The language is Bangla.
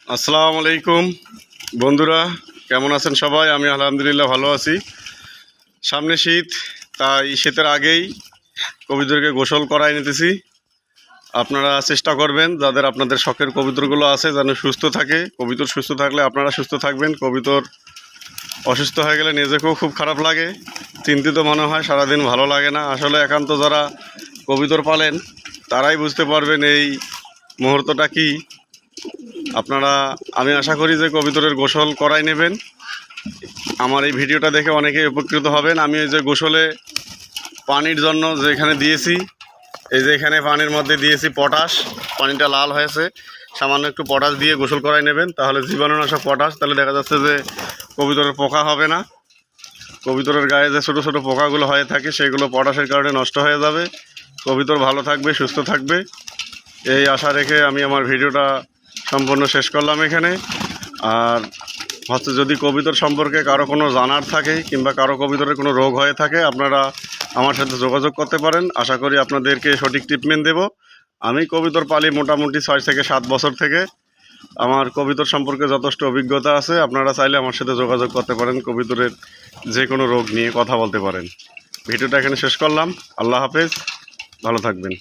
আসসালামু আলাইকুম বন্ধুরা, কেমন আছেন সবাই? আমি আলহামদুলিল্লাহ ভালো আছি। সামনে শীত, তাই শীতের আগেই কবুতরকে গোসল করাই নিতেছি। আপনারা চেষ্টা করবেন যাদের আপনাদের শখের কবুতরগুলো আছে যেন সুস্থ থাকে। কবুতর সুস্থ থাকলে আপনারা সুস্থ থাকবেন। কবুতর অসুস্থ হয়ে গেলে নিজেকেও খুব খারাপ লাগে, চিন্তিত মনে হয়, সারাদিন ভালো লাগে না। আসলে একান্ত যারা কবুতর পালেন তারাই বুঝতে পারবেন এই মুহূর্তটা কি। আপনারা, আমি আশা করি যে কবুতরের গোসল করাই নেবেন। আমার এই ভিডিওটা দেখে অনেকেই উপকৃত হবেন। আমি এই যে গোসলে পানির জন্য যেখানে দিয়েছি, এই যে এখানে পানির মধ্যে দিয়েছি পটাশ, পানিটা লাল হয়েছে, সামান্য একটু পটাশ দিয়ে গোসল করাই নেবেন। তাহলে জীবাণুনাশক পটাশ, তাহলে দেখা যাচ্ছে যে কবুতরের পোকা হবে না। কবুতরের গায়ে যে ছোটো ছোটো পোকাগুলো হয়ে থাকে সেগুলো পটাশের কারণে নষ্ট হয়ে যাবে। কবুতর ভালো থাকবে, সুস্থ থাকবে, এই আশা রেখে আমি আমার ভিডিওটা সম্পূর্ণ শেষ করলাম এখানে। আর হচ্ছে, যদি কবুতর সম্পর্কে কারো কোনো জানার থাকে কিংবা কারো কবুতরের কোনো রোগ হয়ে থাকে, আপনারা আমার সাথে যোগাযোগ করতে পারেন। আশা করি আপনাদেরকে সঠিক ট্রিটমেন্ট দেব। আমি কবুতর পালি মোটামুটি 6 থেকে 7 বছর থেকে। আমার কবুতর সম্পর্কে যথেষ্ট অভিজ্ঞতা আছে। আপনারা চাইলে আমার সাথে যোগাযোগ করতে পারেন, কবুতরের যে কোনো রোগ নিয়ে কথা বলতে পারেন। ভিডিওটা এখানে শেষ করলাম। আল্লাহ হাফেজ, ভালো থাকবেন।